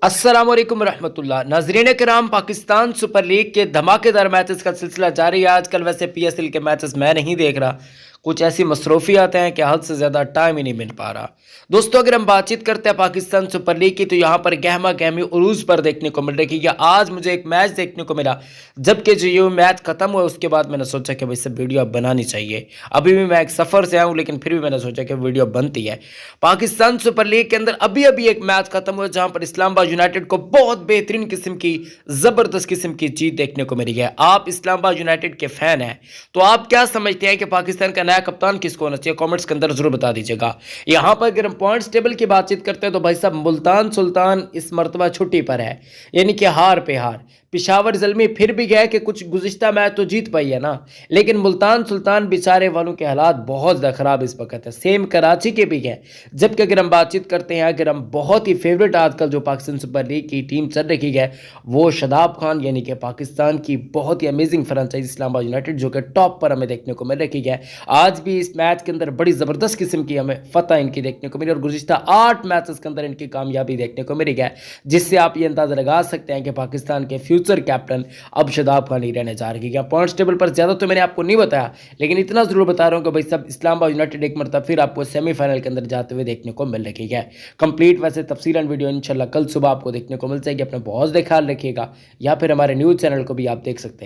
अस्सलाम वालेकुम रहमतुल्लाह नाजरीन कराम। पाकिस्तान सुपर लीग के धमाकेदार मैचेस का सिलसिला जारी है। आजकल वैसे पीएसएल के मैचेस मैं नहीं देख रहा, कुछ ऐसी मसरूफियात हैं कि हद से ज़्यादा टाइम ही नहीं मिल पा रहा। दोस्तों, अगर हम बातचीत करते हैं पाकिस्तान सुपर लीग की, तो यहाँ पर गहमा गहमी उरूज पर देखने को मिल रही है। आज मुझे एक मैच देखने को मिला, जबकि जो ये मैच खत्म हुआ उसके बाद मैंने सोचा कि भाई सब वीडियो अब बनानी चाहिए। अभी भी मैं एक सफ़र से आऊँ, लेकिन फिर भी मैंने सोचा कि वीडियो बनती है। पाकिस्तान सुपर लीग के अंदर अभी अभी एक मैच खत्म हुआ, जहां पर इस्लामाबाद यूनाइटेड को बहुत बेहतरीन किस्म की, जबरदस्त किस्म की जीत देखने को मिली है। आप इस्लामाबाद यूनाइटेड के फैन हैं, तो आप क्या समझते हैं कि पाकिस्तान का नया कप्तान किसको होना चाहिए? कमेंट्स के अंदर जरूर बता दीजिएगा। यहां पर अगर हम पॉइंट्स टेबल की बातचीत करते हैं, तो भाई साहब मुल्तान सुल्तान इस मरतबा छुट्टी पर है, यानी कि हार पे हार। पिशावर जल्मी फिर भी गया कि कुछ गुज़िश्ता मैच तो जीत पाई है ना, लेकिन मुल्तान सुल्तान बेचारे वालों के हालात बहुत ज़्यादा ख़राब इस वक्त है। सेम कराची के भी हैं। जबकि अगर हम बातचीत करते हैं, अगर हम बहुत ही फेवरेट आजकल जो पाकिस्तान सुपर लीग की टीम चल रही है, वो शादाब खान, यानी कि पाकिस्तान की बहुत ही अमेजिंग फ्रेंचाइज इस्लामाबाद यूनाइटेड, जो कि टॉप पर हमें देखने को मिल रही है। आज भी इस मैच के अंदर बड़ी ज़बरदस्त किस्म की हमें फतह इनकी देखने को मिली, और गुज़िश्ता 8 मैचेस के अंदर इनकी कामयाबी देखने को मिली है, जिससे आप ये अंदाज़ा लगा सकते हैं कि पाकिस्तान के फ्यूचर कैप्टन अब शादाब खान ही रहने जा रही है। पॉइंट्स टेबल पर ज़्यादा तो मैंने आपको नहीं बताया, लेकिन इतना ज़रूर बता रहा हूँ कि भाई सब इस्लामाबाद यूनाइटेड एक मरतबा फिर आपको सेमीफाइनल के अंदर जाते हुए देखने को मिल रही है। कंप्लीट वैसे तफसीलन वीडियो इंशाल्लाह कल सुबह आपको देखने को मिल जाएगी। अपने बहुत ज़्यादा ख्याल रखिएगा, या फिर हमारे न्यूज़ चैनल को भी आप देख सकते हैं।